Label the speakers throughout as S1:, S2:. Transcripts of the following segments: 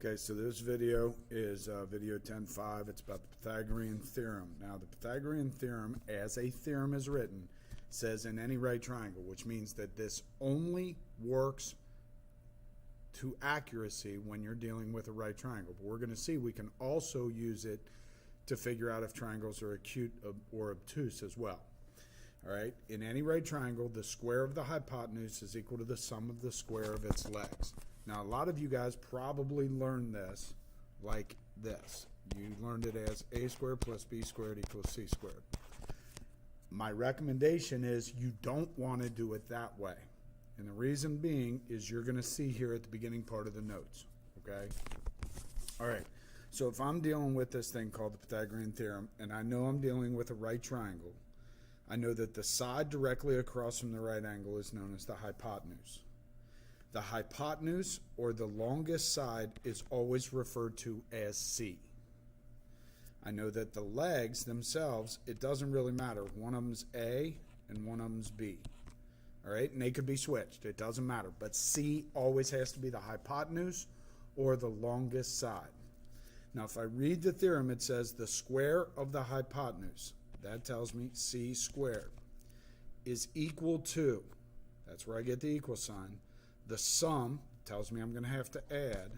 S1: Okay, so this video is video 10.5. It's about the Pythagorean Theorem. Now, the Pythagorean Theorem, as a theorem is written, says in any right triangle, which means that this only works to accuracy when you're dealing with a right triangle. But we're going to see we can also use it to figure out if triangles are acute or obtuse as well. All right, in any right triangle, the square of the hypotenuse is equal to the sum of the square of its legs. Now, a lot of you guys probably learned this like this. You learned it as a squared plus b squared equals c squared. My recommendation is you don't want to do it that way. And the reason being is you're going to see here at the beginning part of the notes, okay? All right, so if I'm dealing with this thing called the Pythagorean Theorem, and I know I'm dealing with a right triangle, I know that the side directly across from the right angle is known as the hypotenuse. The hypotenuse, or the longest side, is always referred to as C. I know that the legs themselves, it doesn't really matter. One of them's A and one of them's B. All right, and they could be switched. It doesn't matter. But C always has to be the hypotenuse or the longest side. Now, if I read the theorem, it says the square of the hypotenuse, that tells me C squared, is equal to, that's where I get the equal sign, the sum, tells me I'm going to have to add,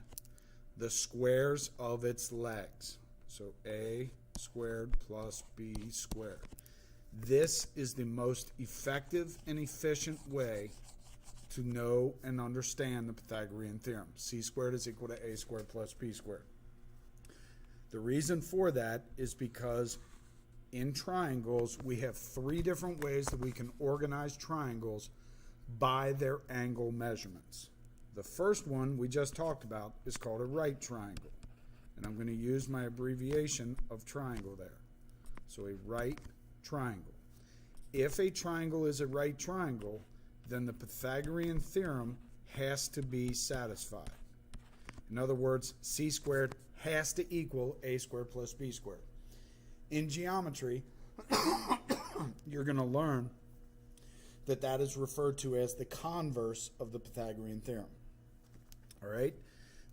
S1: the squares of its legs. So A squared plus B squared. This is the most effective and efficient way to know and understand the Pythagorean Theorem. C squared is equal to A squared plus B squared. The reason for that is because in triangles, we have three different ways that we can organize triangles by their angle measurements. The first one we just talked about is called a right triangle. And I'm going to use my abbreviation of triangle there. So a right triangle. If a triangle is a right triangle, then the Pythagorean theorem has to be satisfied. In other words, C squared has to equal A squared plus B squared. In geometry, you're going to learn that that is referred to as the converse of the Pythagorean theorem. All right?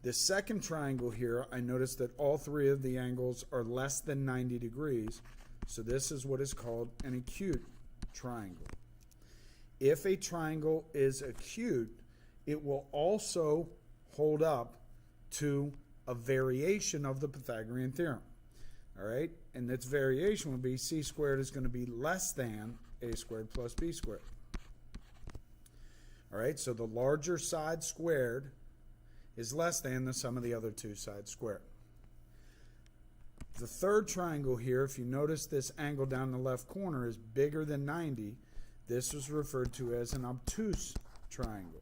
S1: The second triangle here, I notice that all three of the angles are less than 90 degrees, so this is what is called an acute triangle. If a triangle is acute, it will also hold up to a variation of the Pythagorean theorem. All right? And its variation will be C squared is going to be less than A squared plus B squared. All right, so the larger side squared is less than the sum of the other two sides squared. The third triangle here, if you notice this angle down in the left corner is bigger than 90, this is referred to as an obtuse triangle.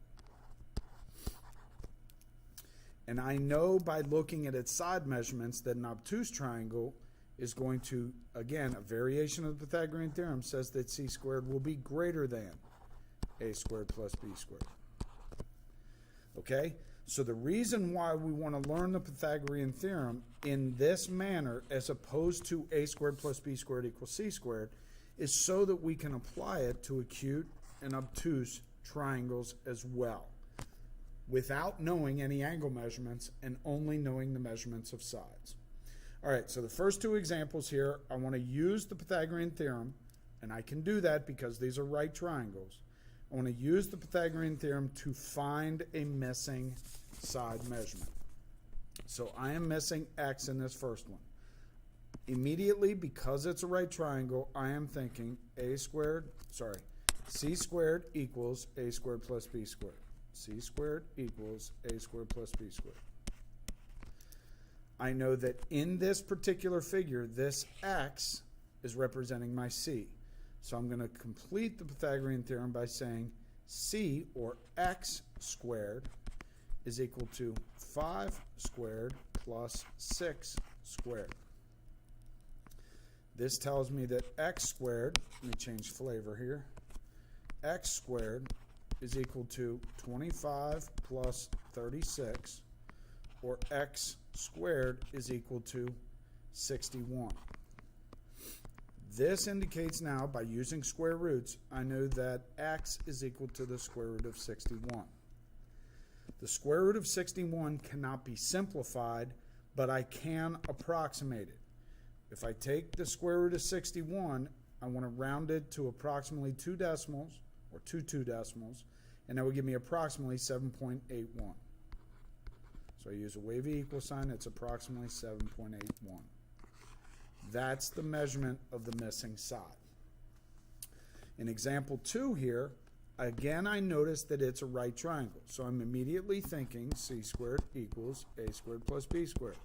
S1: And I know by looking at its side measurements that an obtuse triangle is going to, again, a variation of the Pythagorean theorem says that C squared will be greater than A squared plus B squared. Okay? So the reason why we want to learn the Pythagorean theorem in this manner as opposed to A squared plus B squared equals C squared is so that we can apply it to acute and obtuse triangles as well without knowing any angle measurements and only knowing the measurements of sides. All right, so the first two examples here, I want to use the Pythagorean theorem, and I can do that because these are right triangles. I want to use the Pythagorean theorem to find a missing side measurement. So I am missing x in this first one. Immediately, because it's a right triangle, I am thinking C squared equals A squared plus B squared. C squared equals A squared plus B squared. I know that in this particular figure, this x is representing my c. So I'm going to complete the Pythagorean theorem by saying c, or x squared, is equal to 5 squared plus 6 squared. This tells me that x squared, let me change flavor here, x squared is equal to 25 plus 36, or x squared is equal to 61. This indicates now, by using square roots, I know that x is equal to the square root of 61. The square root of 61 cannot be simplified, but I can approximate it. If I take the square root of 61, I want to round it to approximately 2 decimals, or 2 decimals, and that would give me approximately 7.81. So I use a wavy equal sign, it's approximately 7.81. That's the measurement of the missing side. In example 2 here, again I notice that it's a right triangle. So I'm immediately thinking c squared equals a squared plus b squared.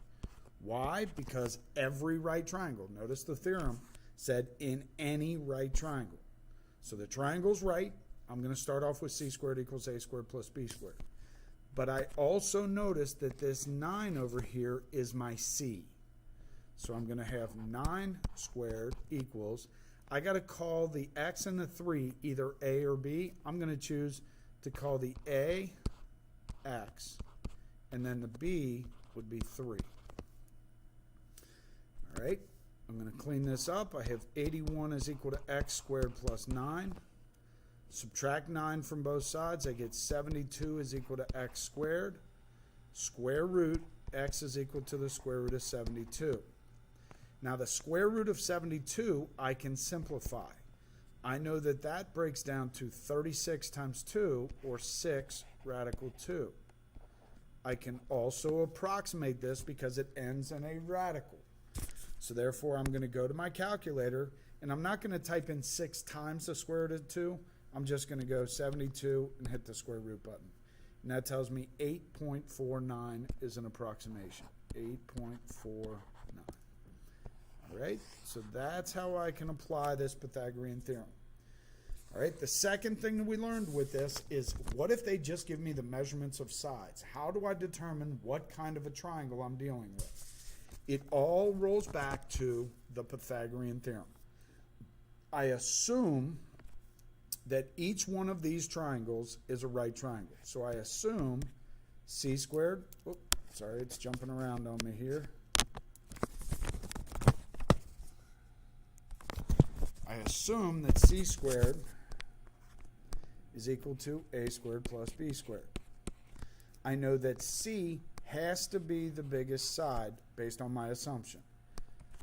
S1: Why? Because every right triangle, notice the theorem said in any right triangle. So the triangle's right, I'm going to start off with c squared equals a squared plus b squared. But I also notice that this 9 over here is my c. So I'm going to have 9 squared equals, I got to call the x and the 3 either a or b. I'm going to choose to call the a x, and then the b would be 3. All right, I'm going to clean this up. I have 81 is equal to x squared plus 9. Subtract 9 from both sides. I get 72 is equal to x squared. Square root x is equal to the square root of 72. Now the square root of 72 I can simplify. I know that that breaks down to 36 times 2, or 6 radical 2. I can also approximate this because it ends in a radical. So therefore I'm going to go to my calculator, and I'm not going to type in 6 times the square root of 2. I'm just going to go 72 and hit the square root button. And that tells me 8.49 is an approximation. 8.49. All right, so that's how I can apply this Pythagorean theorem. All right, the second thing that we learned with this is, what if they just give me the measurements of sides? How do I determine what kind of a triangle I'm dealing with? It all rolls back to the Pythagorean theorem. I assume that each one of these triangles is a right triangle. So I assume c squared, sorry, it's jumping around on me here. I assume that c squared is equal to a squared plus b squared. I know that c has to be the biggest side based on my assumption.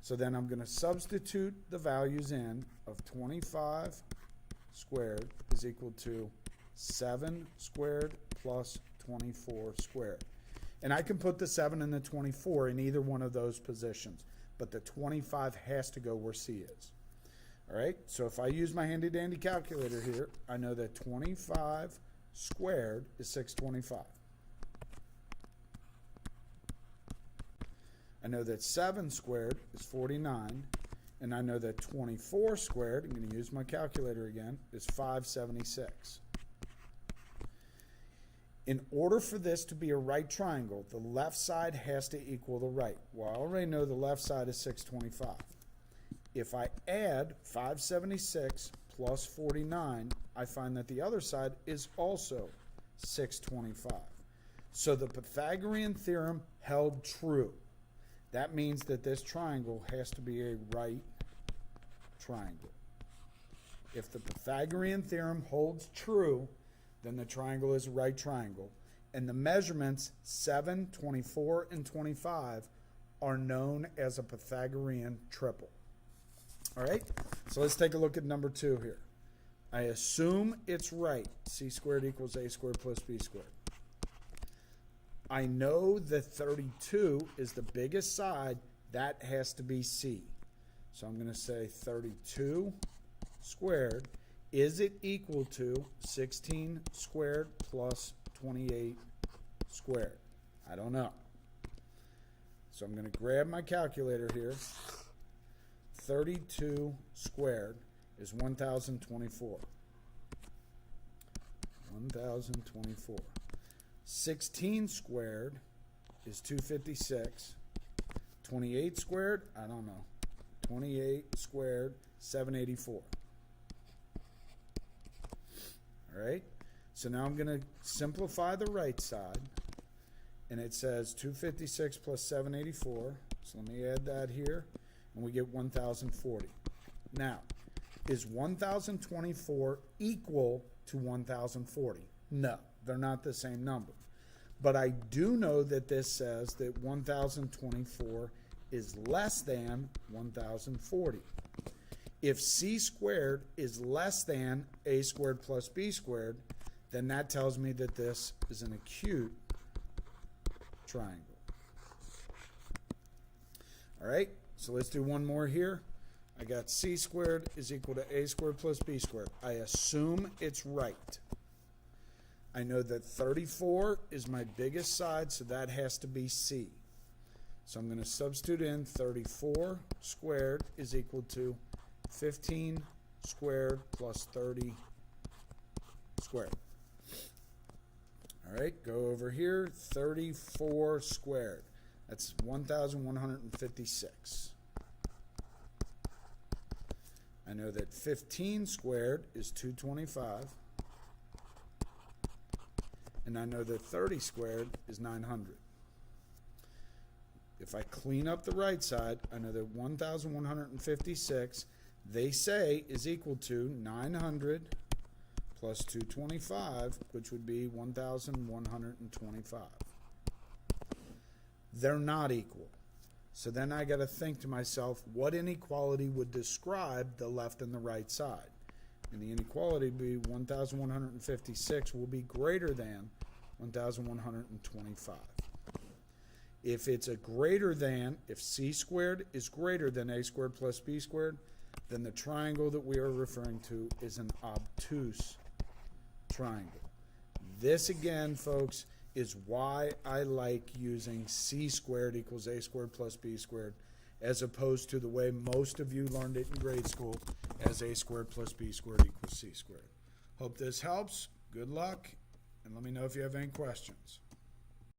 S1: So then I'm going to substitute the values in of 25 squared is equal to 7 squared plus 24 squared. And I can put the 7 and the 24 in either one of those positions, but the 25 has to go where c is. All right, so if I use my handy dandy calculator here, I know that 25 squared is 625. I know that 7 squared is 49, and I know that 24 squared, I'm going to use my calculator again, is 576. In order for this to be a right triangle, the left side has to equal the right. Well, I already know the left side is 625. If I add 576 plus 49, I find that the other side is also 625. So the Pythagorean theorem held true. That means that this triangle has to be a right triangle. If the Pythagorean theorem holds true, then the triangle is a right triangle. And the measurements 7, 24, and 25 are known as a Pythagorean triple. All right, so let's take a look at number 2 here. I assume it's right. C squared equals a squared plus b squared. I know that 32 is the biggest side. That has to be c. So I'm going to say 32 squared. Is it equal to 16 squared plus 28 squared? I don't know. So I'm going to grab my calculator here. 32 squared is 1,024. 1,024. 16 squared is 256. 28 squared, I don't know. 28 squared, 784. All right, so now I'm going to simplify the right side, and it says 256 plus 784. So let me add that here, and we get 1,040. Now, is 1,024 equal to 1,040? No, they're not the same number. But I do know that this says that 1024 is less than 1040. If c squared is less than a squared plus b squared, then that tells me that this is an acute triangle. All right, so let's do one more here. I got c squared is equal to a squared plus b squared. I assume it's right. I know that 34 is my biggest side, so that has to be c. So I'm going to substitute in 34 squared is equal to 15 squared plus 30 squared. All right, go over here. 34 squared. That's 1,156. I know that 15 squared is 225. And I know that 30 squared is 900. If I clean up the right side, I know that 1,156, they say, is equal to 900 plus 225, which would be 1,125. They're not equal. So then I got to think to myself, what inequality would describe the left and the right side? And the inequality would be 1,156 will be greater than 1,125. If it's a greater than, if c squared is greater than a squared plus b squared, then the triangle that we are referring to is an obtuse triangle. This again, folks, is why I like using c squared equals a squared plus b squared, as opposed to the way most of you learned it in grade school as a squared plus b squared equals c squared. Hope this helps. Good luck, and let me know if you have any questions.